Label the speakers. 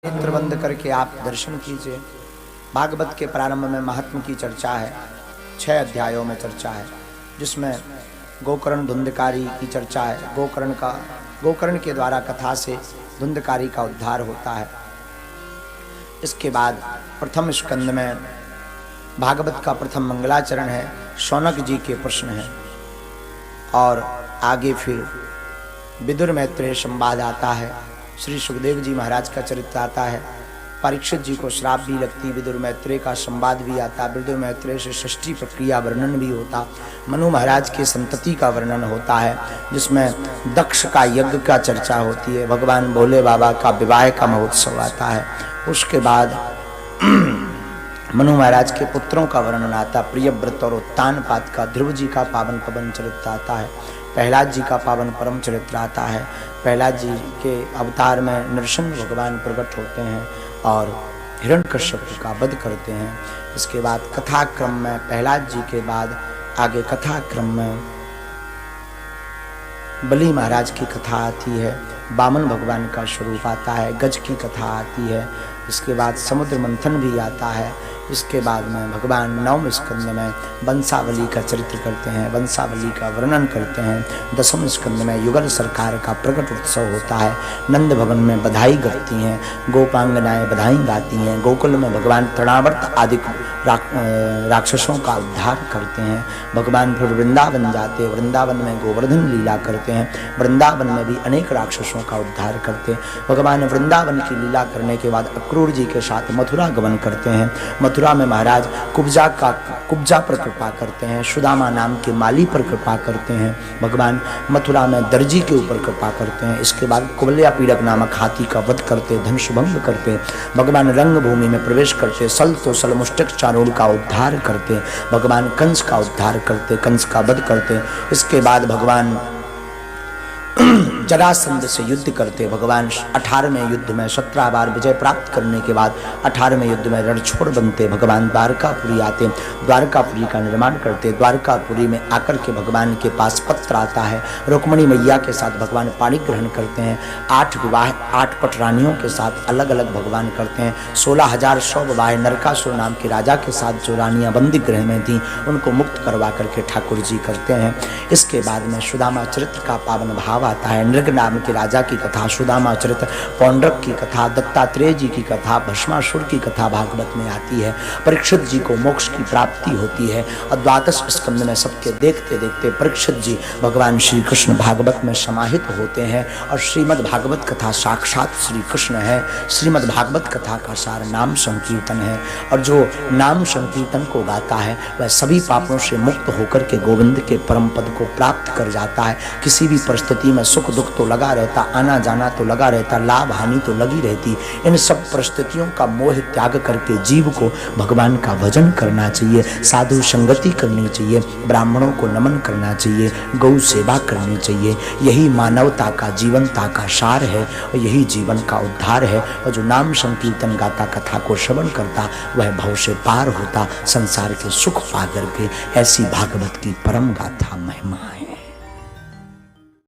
Speaker 1: नेत्र बंद करके आप दर्शन कीजिए। भागवत के प्रारंभ में महात्म की चर्चा है, 6 अध्यायों में चर्चा है, जिसमें गोकर्ण धुंधकारी की चर्चा है। गोकर्ण के द्वारा कथा से धुंधकारी का उद्धार होता है। इसके बाद प्रथम स्कंद में भागवत का प्रथम मंगलाचरण है, शौनक जी के प्रश्न है, और आगे फिर विदुर मैत्रेय संवाद आता है। श्री सुखदेव जी महाराज का चरित्र आता है। परीक्षित जी को श्राप भी लगती, विदुर मैत्रेय का संवाद भी आता, विदुर मैत्रेय से षष्ठी प्रक्रिया वर्णन भी होता, मनु महाराज की संतति का वर्णन होता है, जिसमें दक्ष का यज्ञ का चर्चा होती है, भगवान भोले बाबा का विवाह का महोत्सव आता है। उसके बाद मनु महाराज के पुत्रों का वर्णन आता, प्रियव्रत और उत्तानपाद का, ध्रुव जी का पावन पवन चरित्र आता है, प्रहलाद जी का पावन परम चरित्र आता है। प्रहलाद जी के अवतार में नरसिंह भगवान प्रकट होते हैं और हिरण्यकश्यप का वध करते हैं। इसके बाद कथाक्रम में प्रहलाद जी के बाद आगे कथाक्रम में बलि महाराज की कथा आती है, वामन भगवान का स्वरूप आता है, गज की कथा आती है। इसके बाद समुद्र मंथन भी आता है। इसके बाद में भगवान 9वें स्कंद में वंशावली का चरित्र करते हैं, वंशावली का वर्णन करते हैं। 10वें स्कंद में युगल सरकार का प्रकट उत्सव होता है, नंद भवन में बधाई गाती हैं, गोपांगनाएं बधाई गाती हैं, गोकुल में भगवान तृणावर्त आदि राक्षसों का उद्धार करते हैं। भगवान फिर वृंदावन जाते, वृंदावन में गोवर्धन लीला करते हैं, वृंदावन में भी अनेक राक्षसों का उद्धार करते। भगवान वृंदावन की लीला करने के बाद अक्रूर जी के साथ मथुरा गमन करते हैं। मथुरा में महाराज कुब्जा पर कृपा करते हैं, सुदामा नाम के माली पर कृपा करते हैं। भगवान मथुरा में दर्जी के ऊपर कृपा करते हैं। इसके बाद कुबल्या पीड़क नामक हाथी का वध करते, धनुष भंग करते। भगवान रंग भूमि में प्रवेश करते, सल तो सल मुष्टक चारूढ़ का उद्धार करते। भगवान कंस का उद्धार करते, कंस का वध करते। इसके बाद भगवान जरासंध से युद्ध करते। भगवान 18वें युद्ध में 17 बार विजय प्राप्त करने के बाद 18वें युद्ध में रणछोड़ बनते। भगवान द्वारकापुरी आते, द्वारकापुरी का निर्माण करते। द्वारकापुरी में आकर के भगवान के पास पत्र आता है, रुक्मिणी मैया के साथ भगवान पाणी ग्रहण करते हैं। 8 विवाह 8 पटरानियों के साथ अलग अलग भगवान करते हैं। 16,100 विवाह नरकासुर नाम के राजा के साथ जो रानियां बंदी गृह में थी उनको मुक्त करवा करके ठाकुर जी करते हैं। इसके बाद में सुदामा चरित्र का पावन भाव आता है। नृग नाम के राजा की कथा, सुदामा चरित्र, पौंड्रक की कथा, दत्तात्रेय जी की कथा, भस्मासुर की कथा भागवत में आती है। परीक्षित जी को मोक्ष की प्राप्ति होती है और 12वें स्कंद में सबके देखते देखते परीक्षित जी भगवान श्री कृष्ण भागवत में समाहित होते हैं और श्रीमद् भागवत कथा साक्षात श्री कृष्ण है। श्रीमद् भागवत कथा का सार नाम संकीर्तन है, और जो नाम संकीर्तन को गाता है वह सभी पापों से मुक्त होकर के गोविंद के परम पद को प्राप्त कर जाता है। किसी भी परिस्थिति में सुख दुख तो लगा रहता, आना जाना तो लगा रहता, लाभ हानि तो लगी रहती। इन सब परिस्थितियों का मोह त्याग करके जीव को भगवान का भजन करना चाहिए, साधु संगति करनी चाहिए, ब्राह्मणों को नमन करना चाहिए, गौ सेवा करनी चाहिए। यही मानवता का जीवनता का सार है और यही जीवन का उद्धार है। और जो नाम संकीर्तन गाता, कथा को श्रवण करता, वह भव से पार होता, संसार के सुख पा करके। ऐसी भागवत की परम गाथा महिमा है।